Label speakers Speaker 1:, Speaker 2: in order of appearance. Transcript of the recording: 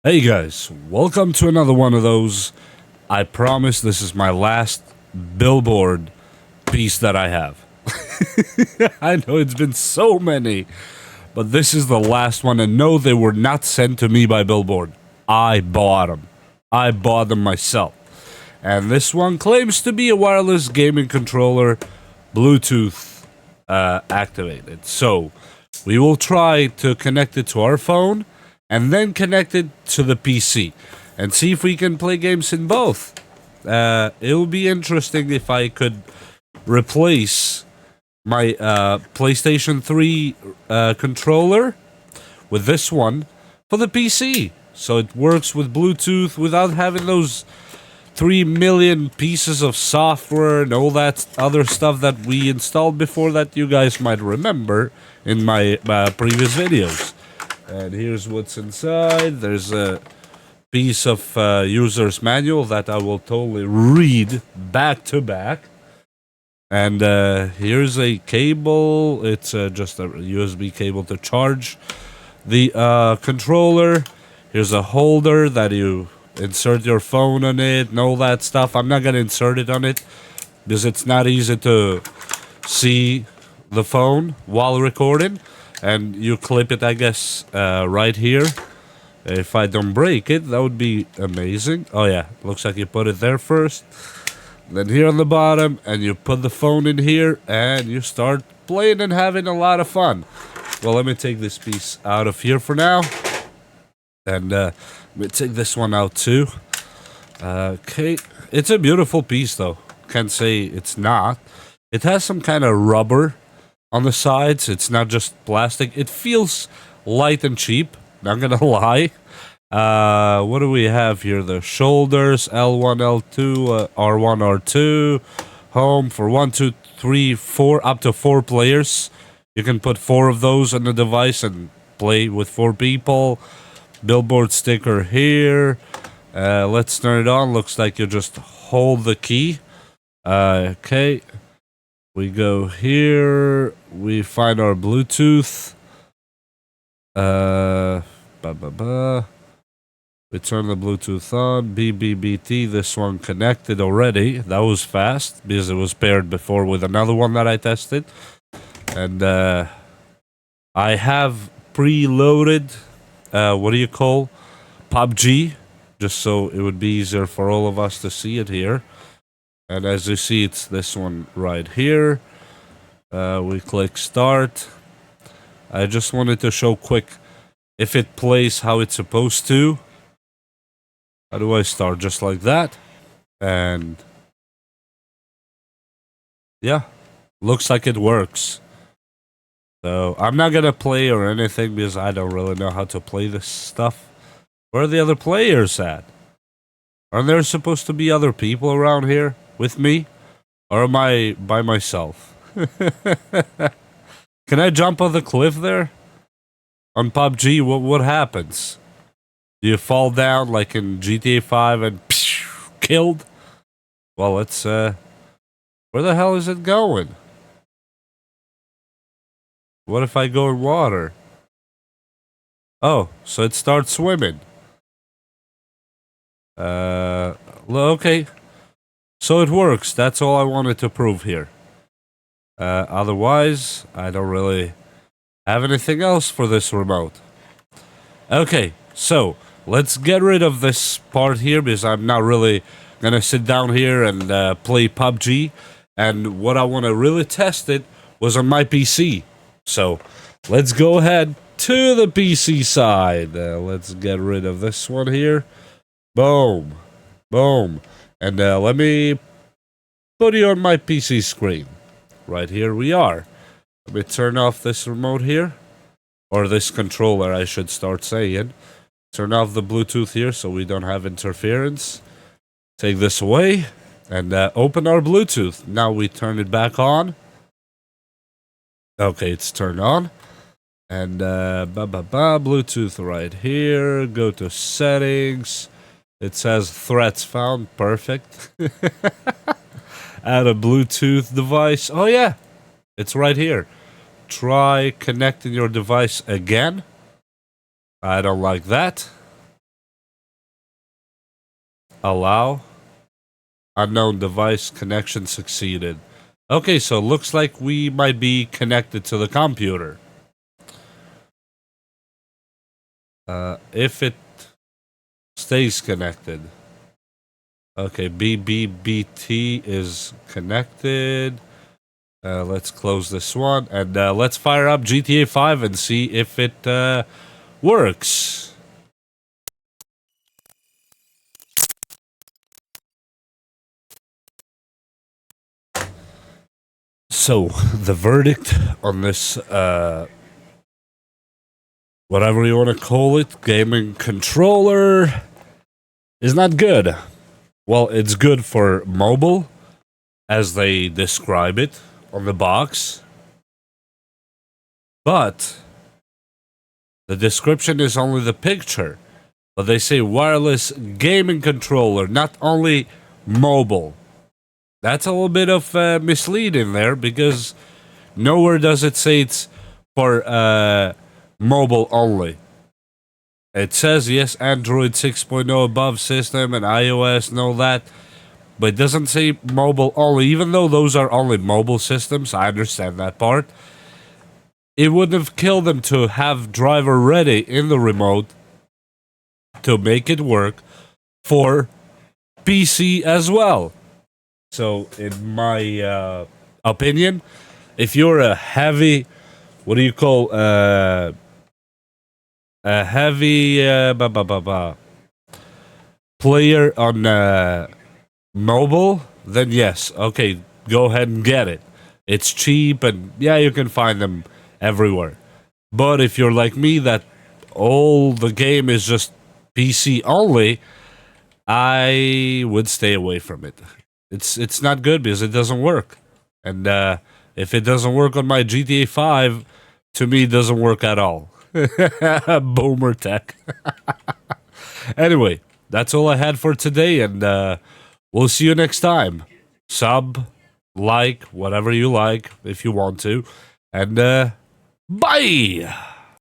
Speaker 1: Hey guys, welcome to another one of those. I promise this is my last Billboard piece that I have. I know it's been so many, but this is the last one, and no, they were not sent to me by Billboard. I bought them. I bought them myself. And this one claims to be a wireless gaming controller, Bluetooth activated. So, we will try to connect it to our phone and then connect it to the PC and see if we can play games in both. It would be interesting if I could replace my PlayStation 3 controller with this one for the PC, so it works with Bluetooth without having those 3 million pieces of software and all that other stuff that we installed before that you guys might remember in my previous videos. And here's what's inside. There's a piece of user's manual that I will totally read back to back. And here's a cable. It's just a USB cable to charge the controller. Here's a holder that you insert your phone on it and all that stuff. I'm not going to insert it on it because it's not easy to see the phone while recording. And you clip it, I guess, right here. If I don't break it, that would be amazing. Oh yeah, looks like you put it there first. Then here on the bottom, and you put the phone in here, and you start playing and having a lot of fun. Well, let me take this piece out of here for now. And let me take this one out too. Okay, it's a beautiful piece though. Can't say it's not. It has some kind of rubber on the sides. It's not just plastic. It feels light and cheap, not gonna lie. What do we have here? The shoulders, L1, L2, R1, R2. Home for 1, 2, 3, 4, up to 4 players. You can put 4 of those on the device and play with 4 people. Billboard sticker here. Let's turn it on. Looks like you just hold the key. Okay. We go here. We find our Bluetooth. We turn the Bluetooth on. BBBT. This one connected already. That was fast because it was paired before with another one that I tested. And I have preloaded. What do you call? PUBG. Just so it would be easier for all of us to see it here. And as you see, it's this one right here. We click start. I just wanted to show quick if it plays how it's supposed to. How do I start? Just like that. And yeah, looks like it works. So I'm not gonna play or anything because I don't really know how to play this stuff. Where are the other players at? Aren't there supposed to be other people around here with me? Or am I by myself? Can I jump off the cliff there? On PUBG, what happens? Do you fall down like in GTA 5 and killed? Well, let's, where the hell is it going? What if I go in water? Oh, so it starts swimming. Okay. So it works. That's all I wanted to prove here. Otherwise, I don't really have anything else for this remote. Okay, so let's get rid of this part here because I'm not really gonna sit down here and play PUBG. And what I want to really test it was on my PC. So let's go ahead to the PC side. Let's get rid of this one here. Boom. Boom. And let me put you on my PC screen. Right here we are. Let me turn off this remote here. Or this controller, I should start saying. Turn off the Bluetooth here so we don't have interference. Take this away. And open our Bluetooth. Now we turn it back on. Okay, it's turned on. And Bluetooth right here. Go to settings. It says threats found. Perfect. Add a Bluetooth device. Oh yeah, it's right here. Try connecting your device again. I don't like that. Allow. Unknown device connection succeeded. Okay, so looks like we might be connected to the computer. If it stays connected. Okay, BBBT is connected. Let's close this one and let's fire up GTA 5 and see if it works. So, the verdict on this, whatever you want to call it, gaming controller is not good. Well, it's good for mobile, as they describe it on the box. But the description is only the picture. But they say wireless gaming controller, not only mobile. That's a little bit of misleading there because nowhere does it say it's for mobile only. It says, yes, Android 6.0 above system and iOS and all that, but it doesn't say mobile only. Even though those are only mobile systems, I understand that part. It wouldn't have killed them to have driver ready in the remote to make it work for PC as well. So, in my opinion, if you're a heavy, what do you call, a heavy player on mobile, then yes, okay, go ahead and get it. It's cheap and yeah, you can find them everywhere. But if you're like me, that all the game is just PC only, I would stay away from it. It's not good because it doesn't work. And if it doesn't work on my GTA 5, to me, it doesn't work at all. Boomer tech. Anyway, that's all I had for today, and we'll see you next time. Sub, like, whatever you like, if you want to. And bye!